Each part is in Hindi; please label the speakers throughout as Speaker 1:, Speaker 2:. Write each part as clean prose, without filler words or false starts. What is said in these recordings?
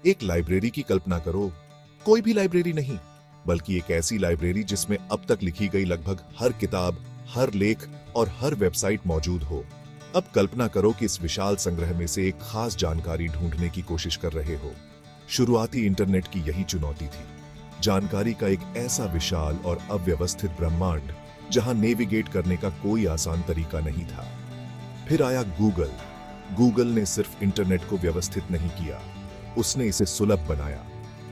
Speaker 1: एक लाइब्रेरी की कल्पना करो। कोई भी लाइब्रेरी नहीं, बल्कि एक ऐसी लाइब्रेरी जिसमें अब तक लिखी गई लगभग हर किताब, हर लेख और हर वेबसाइट मौजूद हो। अब कल्पना करो कि इस विशाल संग्रह में से एक खास जानकारी ढूंढने की कोशिश कर रहे हो। शुरुआती इंटरनेट की यही चुनौती थी, जानकारी का एक ऐसा विशाल और अव्यवस्थित ब्रह्मांड जहां नेविगेट करने का कोई आसान तरीका नहीं था। फिर आया गूगल। गूगल ने सिर्फ इंटरनेट को व्यवस्थित नहीं किया, उसने इसे सुलभ बनाया।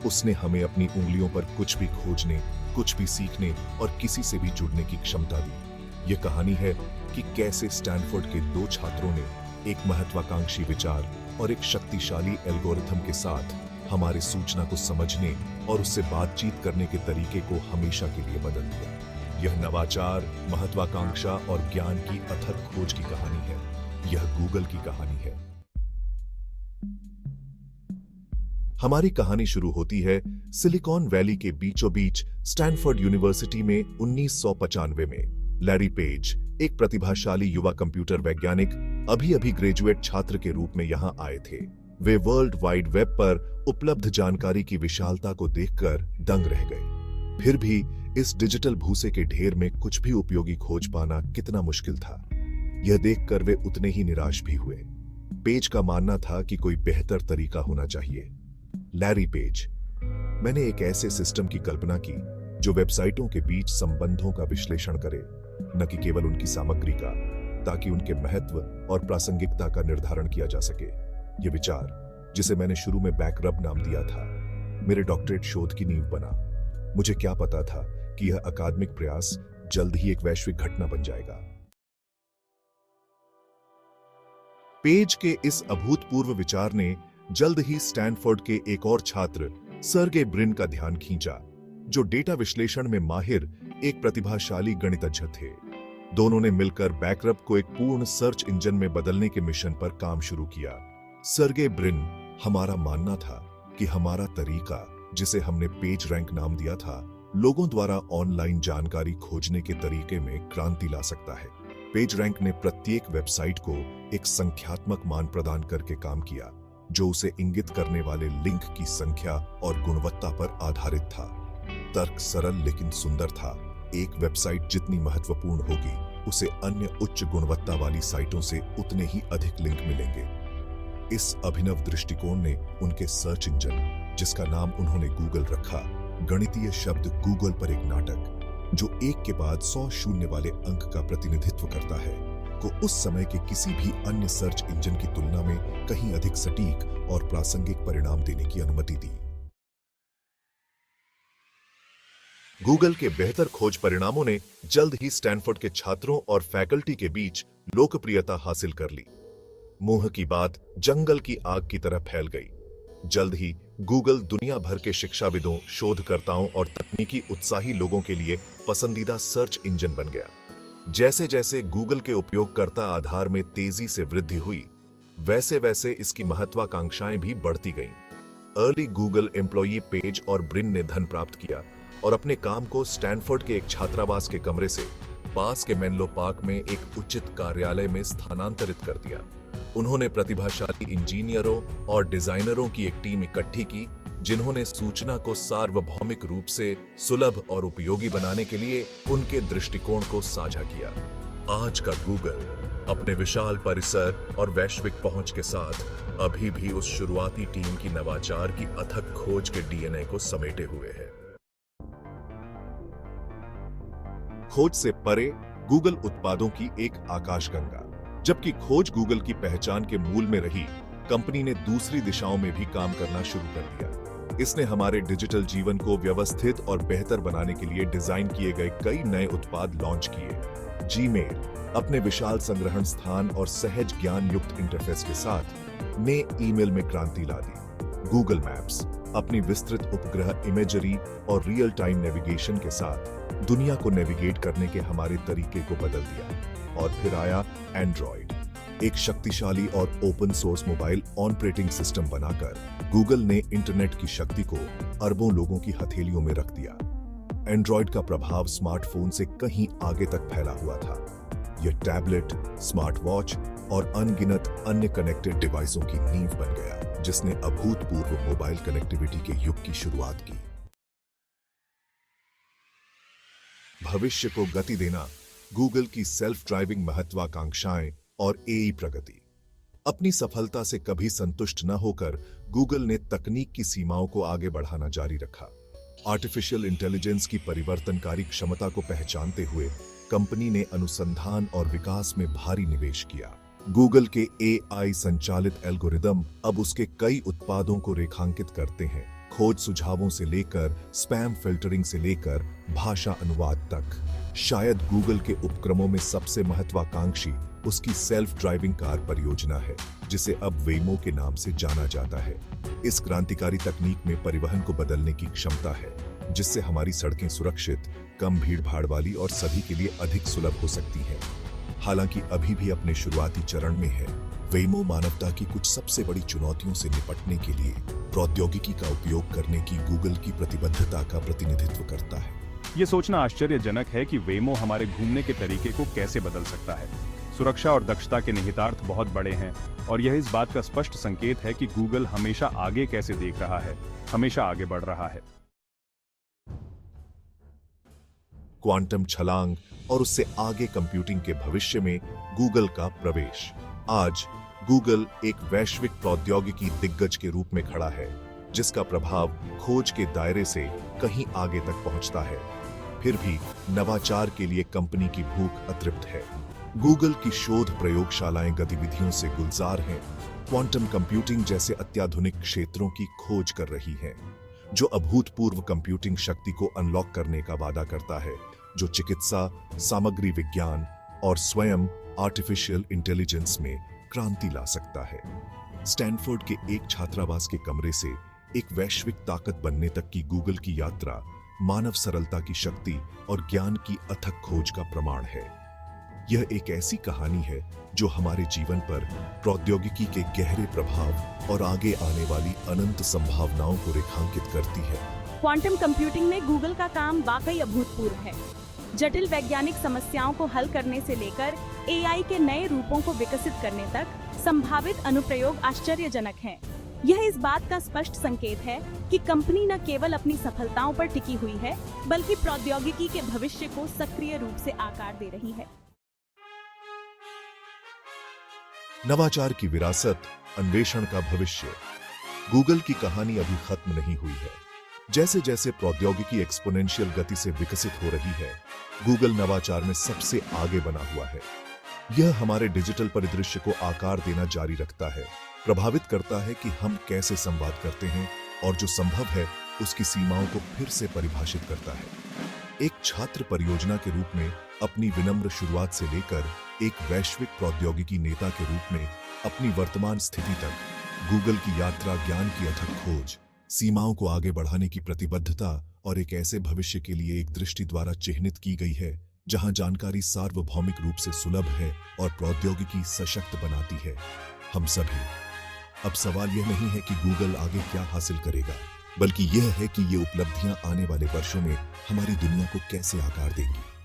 Speaker 1: उसने हमें अपनी उंगलियों पर कुछ भी खोजने, कुछ भी सीखने और किसी से भी जुड़ने की क्षमता दी। यह कहानी है कि कैसे स्टैनफोर्ड के दो छात्रों ने एक महत्वाकांक्षी विचार और एक शक्तिशाली एल्गोरिथम के साथ हमारे सूचना को समझने और उससे बातचीत करने के तरीके को हमेशा के लिए बदल दिया। यह नवाचार, महत्वाकांक्षा और ज्ञान की अथक खोज की कहानी है। यह गूगल की कहानी है। हमारी कहानी शुरू होती है सिलिकॉन वैली के बीचों बीच स्टैनफोर्ड यूनिवर्सिटी में 1995 में। लैरी पेज, एक प्रतिभाशाली युवा कंप्यूटर वैज्ञानिक, अभी ग्रेजुएट छात्र के रूप में यहां आए थे। वे वर्ल्ड वाइड वेब पर उपलब्ध जानकारी की विशालता को देखकर दंग रह गए। फिर भी इस डिजिटल भूसे के ढेर में कुछ भी उपयोगी खोज पाना कितना मुश्किल था, यह देखकर वे उतने ही निराश भी हुए। पेज का मानना था कि कोई बेहतर तरीका होना चाहिए। लैरी पेज: मैंने एक ऐसे सिस्टम की कल्पना की जो वेबसाइटों के बीच संबंधों का विश्लेषण करे, न कि केवल उनकी सामग्री का, ताकि उनके महत्व और प्रासंगिकता का निर्धारण किया जा सके। यह विचार, जिसे मैंने शुरू में बैकरब नाम दिया था, मेरे डॉक्टरेट शोध की नींव बना। मुझे क्या पता था कि यह अकादमिक प्रयास जल्द ही एक वैश्विक घटना बन जाएगा। पेज के इस अभूतपूर्व विचार ने जल्द ही स्टैनफोर्ड के एक और छात्र सर्गे ब्रिन का ध्यान खींचा, जो डेटा विश्लेषण में माहिर एक प्रतिभाशाली गणितज्ञ थे। दोनों ने मिलकर बैकरब को एक पूर्ण सर्च इंजन में बदलने के मिशन पर काम शुरू किया। सर्गे ब्रिन: हमारा मानना था कि हमारा तरीका, जिसे हमने पेज रैंक नाम दिया था, लोगों द्वारा ऑनलाइन जानकारी खोजने के तरीके में क्रांति ला सकता है। पेज रैंक ने प्रत्येक वेबसाइट को एक संख्यात्मक मान प्रदान करके काम किया, जो उसे इंगित करने वाले लिंक की संख्या और गुणवत्ता पर आधारित था। तर्क सरल लेकिन सुंदर था। एक वेबसाइट जितनी महत्वपूर्ण होगी, उसे अन्य उच्च गुणवत्ता वाली साइटों से उतने ही अधिक लिंक मिलेंगे। इस अभिनव दृष्टिकोण ने उनके सर्च इंजन, जिसका नाम उन्होंने गूगल रखा, गणितीय शब्द गूगल पर एक नाटक जो एक के बाद 100 शून्य वाले अंक का प्रतिनिधित्व करता है, को उस समय के किसी भी अन्य सर्च इंजन की तुलना में कहीं अधिक सटीक और प्रासंगिक परिणाम देने की अनुमति दी। गूगल के बेहतर खोज परिणामों ने जल्द ही स्टैनफोर्ड के छात्रों और फैकल्टी के बीच लोकप्रियता हासिल कर ली। मुंह की बात जंगल की आग की तरह फैल गई। जल्द ही गूगल दुनिया भर के शिक्षाविदों, शोधकर्ताओं और तकनीकी उत्साही लोगों के लिए पसंदीदा सर्च इंजन बन गया। जैसे जैसे गूगल के उपयोगकर्ता आधार में तेजी से वृद्धि हुई, वैसे वैसे इसकी महत्वाकांक्षाएं भी बढ़ती गईं। अर्ली गूगल एम्प्लॉई पेज और ब्रिन ने धन प्राप्त किया और अपने काम को स्टैनफोर्ड के एक छात्रावास के कमरे से पास के मेनलो पार्क में एक उचित कार्यालय में स्थानांतरित कर दिया। उन्होंने प्रतिभाशाली इंजीनियरों और डिजाइनरों की एक टीम इकट्ठी की, जिन्होंने सूचना को सार्वभौमिक रूप से सुलभ और उपयोगी बनाने के लिए उनके दृष्टिकोण को साझा किया। आज का गूगल अपने विशाल परिसर और वैश्विक पहुंच के साथ अभी भी उस शुरुआती टीम की नवाचार की अथक खोज के डीएनए को समेटे हुए है। खोज से परे गूगल उत्पादों की एक आकाशगंगा। जबकि खोज गूगल की पहचान के मूल में रही, कंपनी ने दूसरी दिशाओं में भी काम करना शुरू कर दिया। इसने हमारे डिजिटल जीवन को व्यवस्थित और बेहतर बनाने के लिए डिजाइन किए गए कई नए उत्पाद लॉन्च किए। जीमेल अपने विशाल संग्रहण स्थान और सहज ज्ञान युक्त इंटरफेस के साथ ने ईमेल में क्रांति ला दी। गूगल मैप्स अपनी विस्तृत उपग्रह इमेजरी और रियल टाइम नेविगेशन के साथ दुनिया को नेविगेट करने के हमारे तरीके को बदल दिया। और फिर आया एंड्रॉइड, एक शक्तिशाली और open source mobile operating system बनाकर गूगल ने इंटरनेट की शक्ति को अरबों लोगों की हथेलियों में रख दिया। एंड्रॉइड का प्रभाव स्मार्टफोन से कहीं आगे तक फैला हुआ था। यह टैबलेट, स्मार्ट वॉच और अनगिनत अन्य कनेक्टेड डिवाइसों की नींव बन गया, जिसने अभूतपूर्व मोबाइल कनेक्टिविटी के युग की शुरुआत की। भविष्य को गति देना, गूगल की सेल्फ ड्राइविंग महत्वाकांक्षाएं और एआई प्रगति। अपनी सफलता से कभी संतुष्ट न होकर गूगल ने तकनीक की सीमाओं को आगे बढ़ाना जारी रखा। आर्टिफिशियल इंटेलिजेंस की परिवर्तनकारी क्षमता को पहचानते हुए कंपनी ने अनुसंधान और विकास में भारी निवेश किया। गूगल के एआई संचालित एल्गोरिदम अब उसके कई उत्पादों को रेखांकित करते हैं, खोज सुझावों से लेकर स्पैम फिल्टरिंग से लेकर भाषा अनुवाद तक। शायद गूगल के उपक्रमों में सबसे महत्वाकांक्षी उसकी सेल्फ ड्राइविंग कार परियोजना है, जिसे अब वेमो के नाम से जाना जाता है। इस क्रांतिकारी तकनीक में परिवहन को बदलने की क्षमता है, जिससे हमारी सड़कें सुरक्षित, कम भीड़-भाड़ वाली और सभी के लिए अधिक सुलभ हो सकती हैं। हालांकि अभी भी अपने शुरुआती चरण में है, वेमो मानवता की कुछ सबसे बड़ी चुनौतियों से निपटने के लिए प्रौद्योगिकी का उपयोग करने की गूगल की प्रतिबद्धता का प्रतिनिधित्व करता है।
Speaker 2: ये सोचना आश्चर्यजनक है कि वेमो हमारे घूमने के तरीके को कैसे बदल सकता है। सुरक्षा और दक्षता के निहितार्थ बहुत बड़े हैं और यह इस बात का स्पष्ट संकेत है कि गूगल हमेशा आगे कैसे देख रहा है, हमेशा आगे बढ़ रहा है।
Speaker 1: क्वांटम छलांग और उससे आगे कंप्यूटिंग के भविष्य में गूगल का प्रवेश। आज गूगल एक वैश्विक प्रौद्योगिकी दिग्गज के रूप में खड़ा है, जिसका प्रभाव खोज के दायरे से कहीं आगे तक पहुंचता है। फिर भी नवाचार के लिए कंपनी की भूख अतृप्त है। गूगल की शोध प्रयोगशालाएं गतिविधियों से गुलजार हैं, क्वांटम कंप्यूटिंग जैसे अत्याधुनिक क्षेत्रों की खोज कर रही हैं, जो अभूतपूर्व कंप्यूटिंग शक्ति को अनलॉक करने का वादा करता है, जो चिकित्सा, सामग्री विज्ञान और स्वयं आर्टिफिशियल इंटेलिजेंस में क्रांति ला सकता है। स्टैनफोर्ड के एक छात्रावास के कमरे से एक वैश्विक ताकत बनने तक की गूगल की यात्रा मानव सरलता की शक्ति और ज्ञान की अथक खोज का प्रमाण है। यह एक ऐसी कहानी है जो हमारे जीवन पर प्रौद्योगिकी के गहरे प्रभाव और आगे आने वाली अनंत संभावनाओं को रेखांकित करती है।
Speaker 3: क्वांटम कंप्यूटिंग में गूगल का काम वाकई अभूतपूर्व है। जटिल वैज्ञानिक समस्याओं को हल करने से लेकर एआई के नए रूपों को विकसित करने तक संभावित अनुप्रयोग आश्चर्यजनक हैं। यह इस बात का स्पष्ट संकेत है कि कंपनी न केवल अपनी सफलताओं पर टिकी हुई है, बल्कि प्रौद्योगिकी के भविष्य को सक्रिय रूप से आकार दे रही है।
Speaker 1: नवाचार की विरासत, अन्वेषण का भविष्य। गूगल की कहानी अभी खत्म नहीं हुई है। जैसे जैसे प्रौद्योगिकी एक्सपोनेंशियल गति से विकसित हो रही है, गूगल नवाचार में सबसे आगे बना हुआ है। यह हमारे डिजिटल परिदृश्य को आकार देना जारी रखता है, प्रभावित करता है कि हम कैसे संवाद करते हैं और जो संभव है उसकी सीमाओं को फिर से परिभाषित करता है। एक छात्र परियोजना के रूप में अपनी विनम्र शुरुआत से लेकर एक वैश्विक प्रौद्योगिकी नेता के रूप में अपनी वर्तमान स्थिति तक, गूगल की यात्रा ज्ञान की अथक खोज, सीमाओं को आगे बढ़ाने की प्रतिबद्धता और एक ऐसे भविष्य के लिए एक दृष्टि द्वारा चिह्नित की गई है जहां जानकारी सार्वभौमिक रूप से सुलभ है और प्रौद्योगिकी सशक्त बनाती है हम सभी। अब सवाल यह नहीं है कि गूगल आगे क्या हासिल करेगा, बल्कि यह है कि ये उपलब्धियां आने वाले वर्षों में हमारी दुनिया को कैसे आकार देंगी।